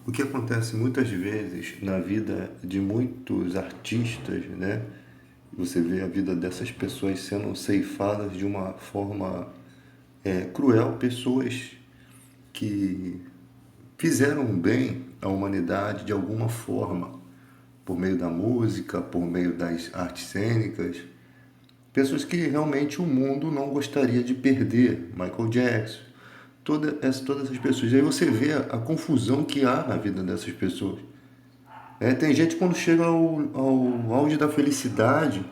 O que acontece muitas vezes na vida de muitos artistas, né? Você vê a vida dessas pessoas sendo ceifadas de uma forma cruel, pessoas que fizeram bem à humanidade de alguma forma, por meio da música, por meio das artes cênicas, pessoas que realmente o mundo não gostaria de perder. Michael Jackson, todas essas pessoas. E aí você vê a confusão que há na vida dessas pessoas. Tem gente quando chega ao auge da felicidade,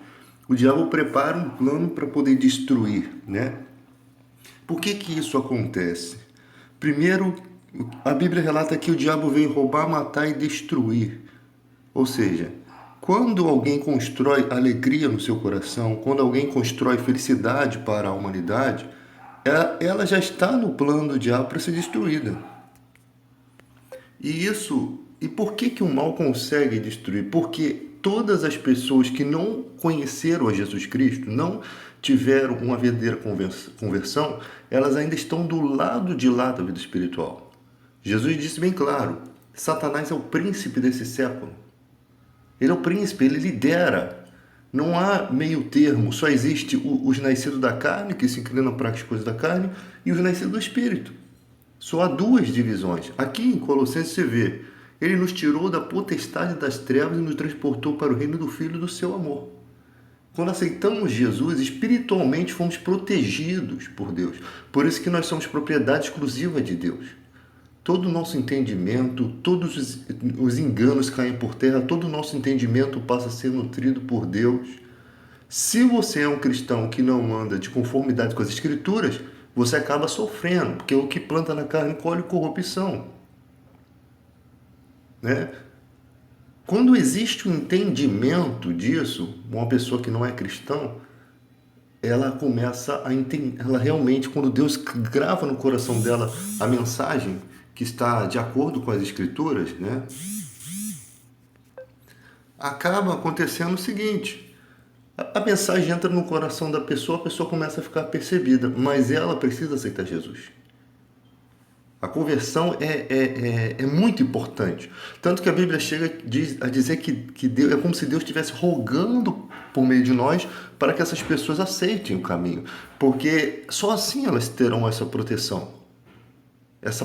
o diabo prepara um plano para poder destruir, né? Por que que isso acontece? Primeiro, a Bíblia relata que o diabo veio roubar, matar e destruir. Ou seja, quando alguém constrói alegria no seu coração, quando alguém constrói felicidade para a humanidade, ela já está no plano do diabo para ser destruída. E por que que o mal consegue destruir? Porque todas as pessoas que não conheceram a Jesus Cristo, não tiveram uma verdadeira conversão, elas ainda estão do lado de lá da vida espiritual. Jesus disse bem claro: Satanás é o príncipe desse século. Ele é o príncipe, ele lidera. Não há meio termo, só existe os nascidos da carne, que se inclinam para as coisas da carne, e os nascidos do espírito. Só há duas divisões. Aqui em Colossenses você vê, ele nos tirou da potestade das trevas e nos transportou para o reino do Filho do seu amor. Quando aceitamos Jesus, espiritualmente fomos protegidos por Deus. Por isso que nós somos propriedade exclusiva de Deus. Todo o nosso entendimento, todos os enganos caem por terra, todo o nosso entendimento passa a ser nutrido por Deus. Se você é um cristão que não anda de conformidade com as Escrituras, você acaba sofrendo, porque o que planta na carne colhe corrupção, né? Quando existe um entendimento disso, uma pessoa que não é cristão, ela começa a entender, ela realmente, quando Deus grava no coração dela a mensagem que está de acordo com as Escrituras, né? Acaba acontecendo o seguinte: a mensagem entra no coração da pessoa, a pessoa começa a ficar percebida, mas ela precisa aceitar Jesus. A conversão é muito importante. Tanto que a Bíblia chega a dizer que Deus, é como se Deus estivesse rogando por meio de nós para que essas pessoas aceitem o caminho. Porque só assim elas terão essa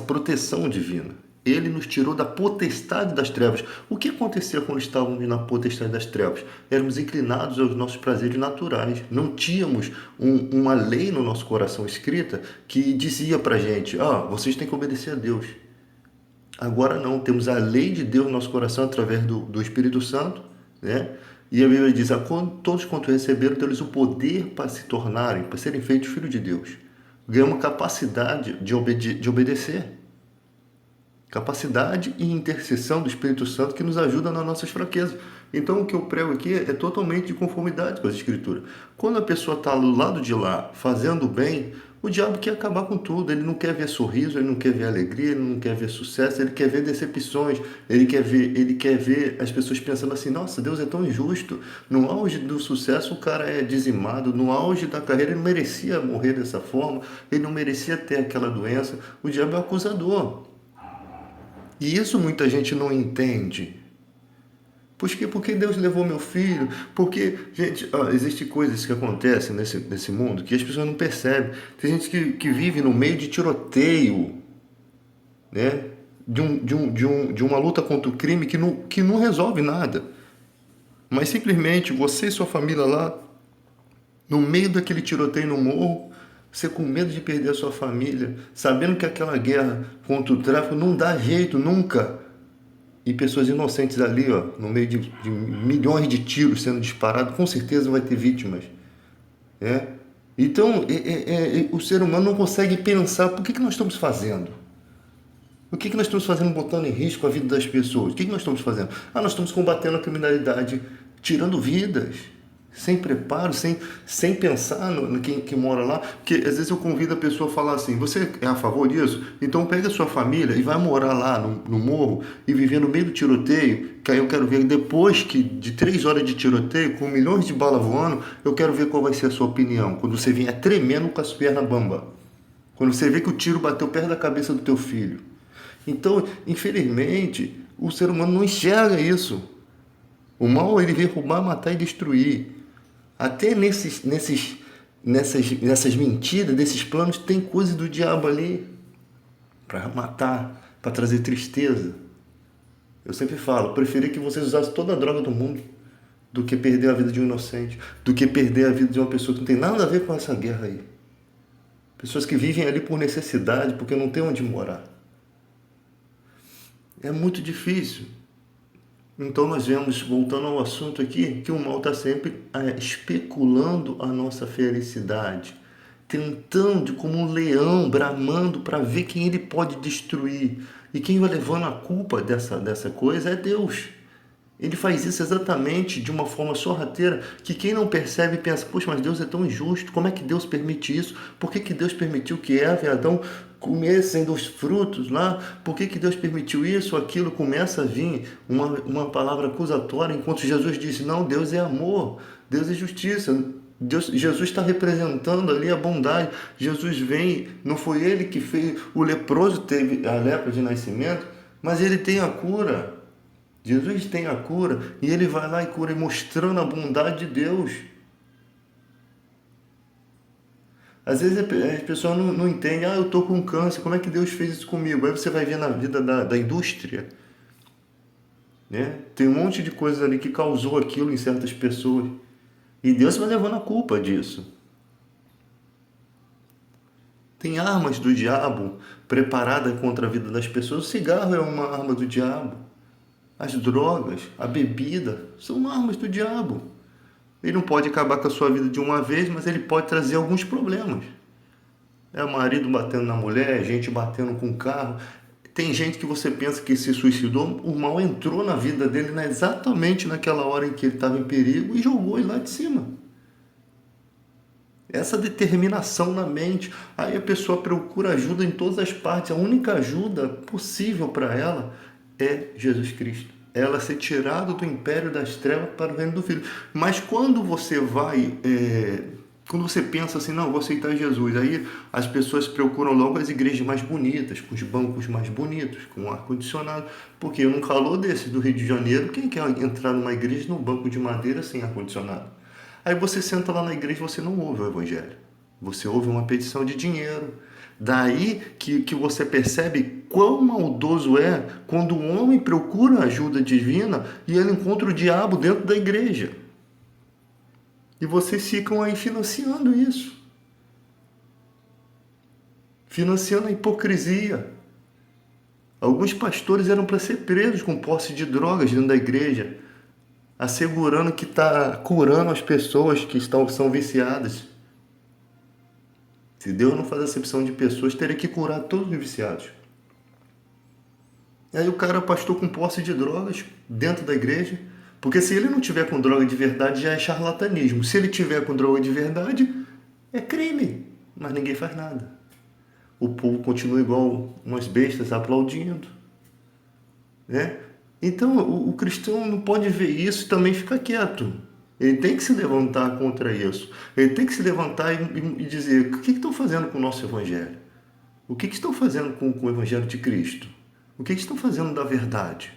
proteção divina. Ele nos tirou da potestade das trevas. O que acontecia quando estávamos na potestade das trevas? Éramos inclinados aos nossos prazeres naturais. Não tínhamos uma lei no nosso coração escrita que dizia pra gente: vocês têm que obedecer a Deus. Agora não, temos a lei de Deus no nosso coração através do Espírito Santo, né? E a Bíblia diz: todos quanto receberam, deles o poder para se tornarem, para serem feitos filhos de Deus. Ganhamos capacidade de obedecer. Capacidade e intercessão do Espírito Santo que nos ajuda nas nossas fraquezas. Então o que eu prego aqui é totalmente de conformidade com as Escrituras. Quando a pessoa está do lado de lá fazendo bem, o diabo quer acabar com tudo. Ele não quer ver sorriso, ele não quer ver alegria, ele não quer ver sucesso, ele quer ver decepções, ele quer ver as pessoas pensando assim: nossa, Deus é tão injusto. No auge do sucesso o cara é dizimado, no auge da carreira ele não merecia morrer dessa forma, ele não merecia ter aquela doença. O diabo é o acusador. E isso muita gente não entende. Por que Deus levou meu filho? Porque, gente, existem coisas que acontecem nesse mundo que as pessoas não percebem. Tem gente que vive no meio de tiroteio, né? De uma luta contra o crime que não resolve nada. Mas simplesmente você e sua família lá, no meio daquele tiroteio no morro, você com medo de perder a sua família, sabendo que aquela guerra contra o tráfico não dá jeito nunca. E pessoas inocentes ali, no meio de milhões de tiros sendo disparados, com certeza vai ter vítimas. Né? Então, o ser humano não consegue pensar por que nós estamos fazendo. O que nós estamos fazendo botando em risco a vida das pessoas? O que nós estamos fazendo? Nós estamos combatendo a criminalidade, tirando vidas. Sem preparo, sem pensar no quem mora lá. Porque às vezes eu convido a pessoa a falar assim: você é a favor disso? Então pega a sua família e vai morar lá no morro e viver no meio do tiroteio, que aí eu quero ver depois de 3 horas de tiroteio, com milhões de balas voando, eu quero ver qual vai ser a sua opinião. Quando você vier tremendo com as pernas bamba. Quando você vê que o tiro bateu perto da cabeça do teu filho. Então, infelizmente, o ser humano não enxerga isso. O mal, ele vem roubar, matar e destruir. Até nessas mentiras, desses planos, tem coisa do diabo ali para matar, para trazer tristeza. Eu sempre falo, preferi que vocês usassem toda a droga do mundo do que perder a vida de um inocente, do que perder a vida de uma pessoa que não tem nada a ver com essa guerra aí. Pessoas que vivem ali por necessidade, porque não tem onde morar. É muito difícil. Então nós vemos, voltando ao assunto aqui, que o mal está sempre especulando a nossa felicidade, tentando, como um leão, bramando para ver quem ele pode destruir. E quem vai levando a culpa dessa coisa é Deus. Ele faz isso exatamente de uma forma sorrateira, que quem não percebe pensa, poxa, mas Deus é tão injusto, como é que Deus permite isso? Por que Deus permitiu que Eva e Adão comessem dos frutos lá? Por que Deus permitiu isso? Aquilo começa a vir uma palavra acusatória, enquanto Jesus disse, não, Deus é amor, Deus é justiça. Jesus está representando ali a bondade. Jesus vem, não foi ele que fez, o leproso teve a lepra de nascimento, mas ele tem a cura. Jesus tem a cura e ele vai lá e cura, mostrando a bondade de Deus. Às vezes as pessoas não entendem, eu estou com câncer, como é que Deus fez isso comigo? Aí você vai ver na vida da indústria, né? Tem um monte de coisas ali que causou aquilo em certas pessoas. E Deus vai levando a culpa disso. Tem armas do diabo preparadas contra a vida das pessoas. O cigarro é uma arma do diabo. As drogas, a bebida, são armas do diabo. Ele não pode acabar com a sua vida de uma vez, mas ele pode trazer alguns problemas. É o marido batendo na mulher, gente batendo com o carro. Tem gente que você pensa que se suicidou, o mal entrou na vida dele exatamente naquela hora em que ele estava em perigo e jogou ele lá de cima. Essa determinação na mente. Aí a pessoa procura ajuda em todas as partes. A única ajuda possível para ela é Jesus Cristo. Ela ser tirada do império das trevas para o reino do Filho. Mas quando você quando você pensa assim, não, vou aceitar Jesus, aí as pessoas procuram logo as igrejas mais bonitas, com os bancos mais bonitos, com ar-condicionado. Porque num calor desse do Rio de Janeiro, quem quer entrar numa igreja num banco de madeira sem ar-condicionado? Aí você senta lá na igreja e você não ouve o evangelho. Você ouve uma petição de dinheiro. Daí que você percebe quão maldoso é quando o homem procura ajuda divina e ele encontra o diabo dentro da igreja. E vocês ficam aí financiando isso. Financiando a hipocrisia. Alguns pastores eram para ser presos com posse de drogas dentro da igreja, assegurando que está curando as pessoas que são viciadas. Se Deus não faz acepção de pessoas, teria que curar todos os viciados. E aí o cara pastor com posse de drogas dentro da igreja, porque se ele não tiver com droga de verdade, já é charlatanismo. Se ele tiver com droga de verdade, é crime, mas ninguém faz nada. O povo continua igual umas bestas aplaudindo, né? Então o cristão não pode ver isso e também ficar quieto. Ele tem que se levantar contra isso. Ele tem que se levantar e dizer, o que estão fazendo com o nosso evangelho? O que estão fazendo com o evangelho de Cristo? O que estão fazendo da verdade?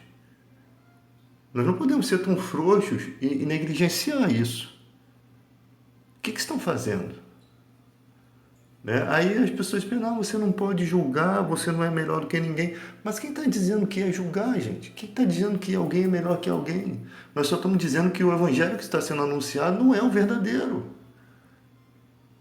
Nós não podemos ser tão frouxos e negligenciar isso. O que estão fazendo? Né? Aí as pessoas pensam, não, você não pode julgar, você não é melhor do que ninguém. Mas quem está dizendo que é julgar, gente? Quem está dizendo que alguém é melhor que alguém? Nós só estamos dizendo que o evangelho que está sendo anunciado não é o verdadeiro.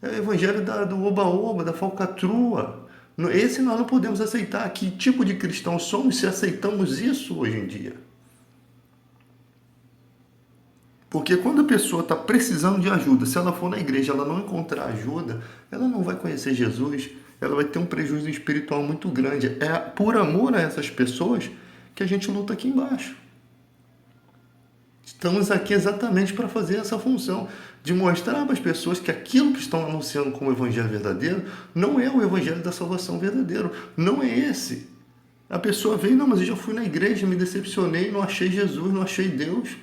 É o evangelho do oba-oba, da falcatrua. Esse nós não podemos aceitar. Que tipo de cristão somos se aceitamos isso hoje em dia? Porque quando a pessoa está precisando de ajuda, se ela for na igreja ela não encontrar ajuda, ela não vai conhecer Jesus, ela vai ter um prejuízo espiritual muito grande. É por amor a essas pessoas que a gente luta aqui embaixo. Estamos aqui exatamente para fazer essa função, de mostrar para as pessoas que aquilo que estão anunciando como evangelho verdadeiro não é o evangelho da salvação verdadeiro, não é esse. A pessoa vem, não, mas eu já fui na igreja, me decepcionei, não achei Jesus, não achei Deus.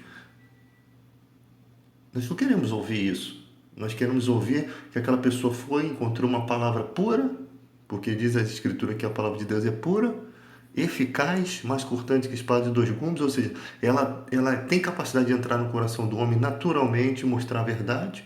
Nós não queremos ouvir isso. Nós queremos ouvir que aquela pessoa foi, encontrou uma palavra pura, porque diz a Escritura que a palavra de Deus é pura, eficaz, mais cortante que espada de dois gumes, ou seja, ela tem capacidade de entrar no coração do homem naturalmente e mostrar a verdade,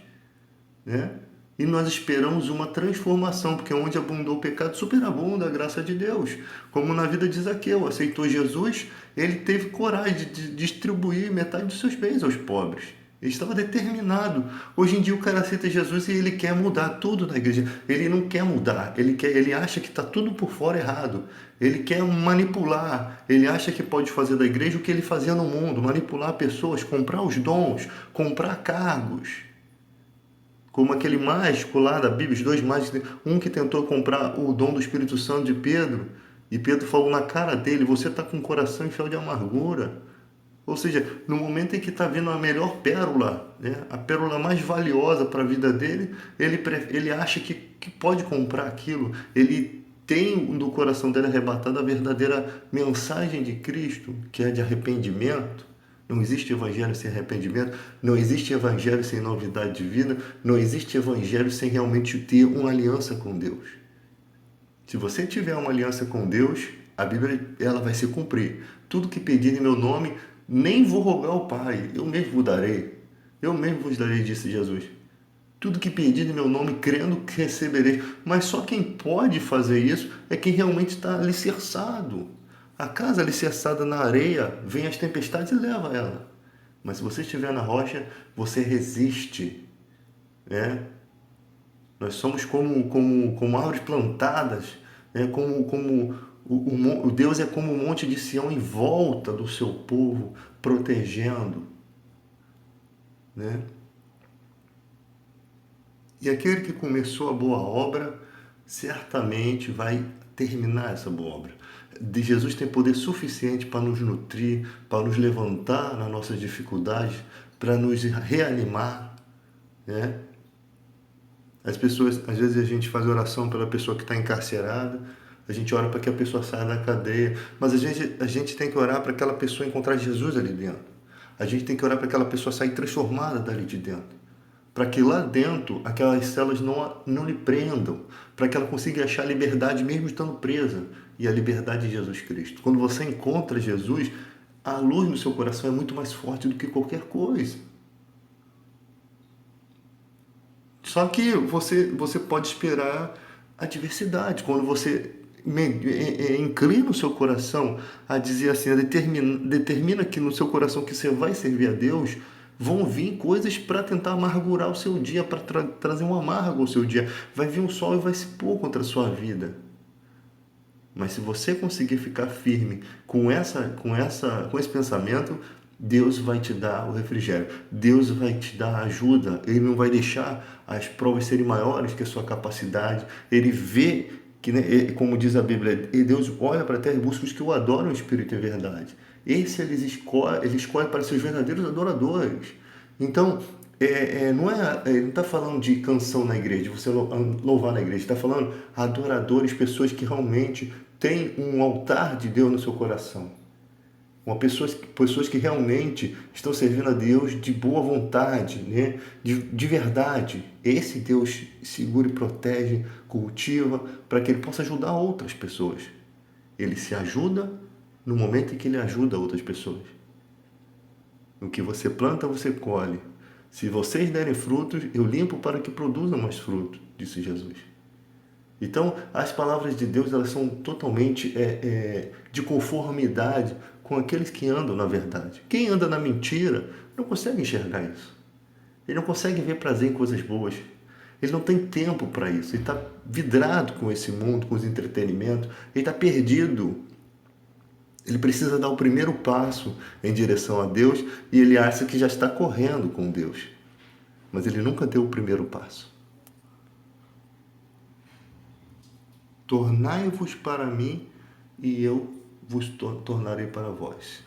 né? E nós esperamos uma transformação, porque onde abundou o pecado, superabunda a graça de Deus. Como na vida de Zaqueu, aceitou Jesus, ele teve coragem de distribuir metade dos seus bens aos pobres. Ele estava determinado. Hoje em dia o cara aceita Jesus e ele quer mudar tudo na igreja. Ele não quer mudar, ele acha que está tudo por fora errado. Ele quer manipular, ele acha que pode fazer da igreja o que ele fazia no mundo, manipular pessoas, comprar os dons, comprar cargos. Como aquele mágico lá da Bíblia, os dois mágicos, um que tentou comprar o dom do Espírito Santo de Pedro, e Pedro falou na cara dele, você está com o coração enfiado de amargura. Ou seja, no momento em que está vindo a melhor pérola, né, a pérola mais valiosa para a vida dele, ele acha que pode comprar aquilo, ele tem do coração dele arrebatado a verdadeira mensagem de Cristo, que é de arrependimento. Não existe evangelho sem arrependimento, não existe evangelho sem novidade de vida, não existe evangelho sem realmente ter uma aliança com Deus. Se você tiver uma aliança com Deus, a Bíblia ela vai se cumprir. Tudo que pedir em meu nome, nem vou rogar ao Pai, eu mesmo vos darei. Eu mesmo vos darei, disse Jesus. Tudo que pedir em meu nome, crendo que recebereis. Mas só quem pode fazer isso é quem realmente está alicerçado. A casa alicerçada na areia, vem as tempestades e leva ela. Mas se você estiver na rocha, você resiste, né? Nós somos como árvores plantadas, né? O Deus é como o monte de Sião em volta do seu povo, protegendo, né? E aquele que começou a boa obra, certamente vai terminar essa boa obra. De Jesus tem poder suficiente para nos nutrir, para nos levantar nas nossas dificuldades, para nos reanimar, né? As pessoas, às vezes a gente faz oração pela pessoa que está encarcerada, a gente ora para que a pessoa saia da cadeia, mas a gente tem que orar para aquela pessoa encontrar Jesus ali dentro. A gente tem que orar para aquela pessoa sair transformada dali de dentro. Para que lá dentro aquelas celas não lhe prendam, para que ela consiga achar liberdade mesmo estando presa, e a liberdade de Jesus Cristo. Quando você encontra Jesus, a luz no seu coração é muito mais forte do que qualquer coisa. Só que você pode esperar a diversidade. Quando você inclina o seu coração a dizer assim, determina que no seu coração que você vai servir a Deus, vão vir coisas para tentar amargurar o seu dia, para trazer um amargo ao seu dia. Vai vir um sol e vai se pôr contra a sua vida. Mas se você conseguir ficar firme com esse pensamento, Deus vai te dar o refrigério. Deus vai te dar a ajuda. Ele não vai deixar as provas serem maiores que a sua capacidade. Ele vê que, né, como diz a Bíblia, Deus olha para a terra e busca os que o adoram em espírito e verdade. Esse ele escolhe para seus verdadeiros adoradores. Então, ele não está falando de canção na igreja, você louvar na igreja, está falando adoradores, pessoas que realmente têm um altar de Deus no seu coração. Pessoas que realmente estão servindo a Deus de boa vontade, né? de verdade. Esse Deus segura e protege, cultiva, para que ele possa ajudar outras pessoas. Ele se ajuda no momento em que ele ajuda outras pessoas. O que você planta, você colhe. Se vocês derem frutos, eu limpo para que produzam mais frutos, disse Jesus. Então, as palavras de Deus elas são totalmente de conformidade com aqueles que andam na verdade. Quem anda na mentira não consegue enxergar isso. Ele não consegue ver prazer em coisas boas. Ele não tem tempo para isso. Ele está vidrado com esse mundo, com os entretenimentos. Ele está perdido. Ele precisa dar o primeiro passo em direção a Deus e ele acha que já está correndo com Deus. Mas ele nunca deu o primeiro passo. Tornai-vos para mim e eu vos tornarei para vós.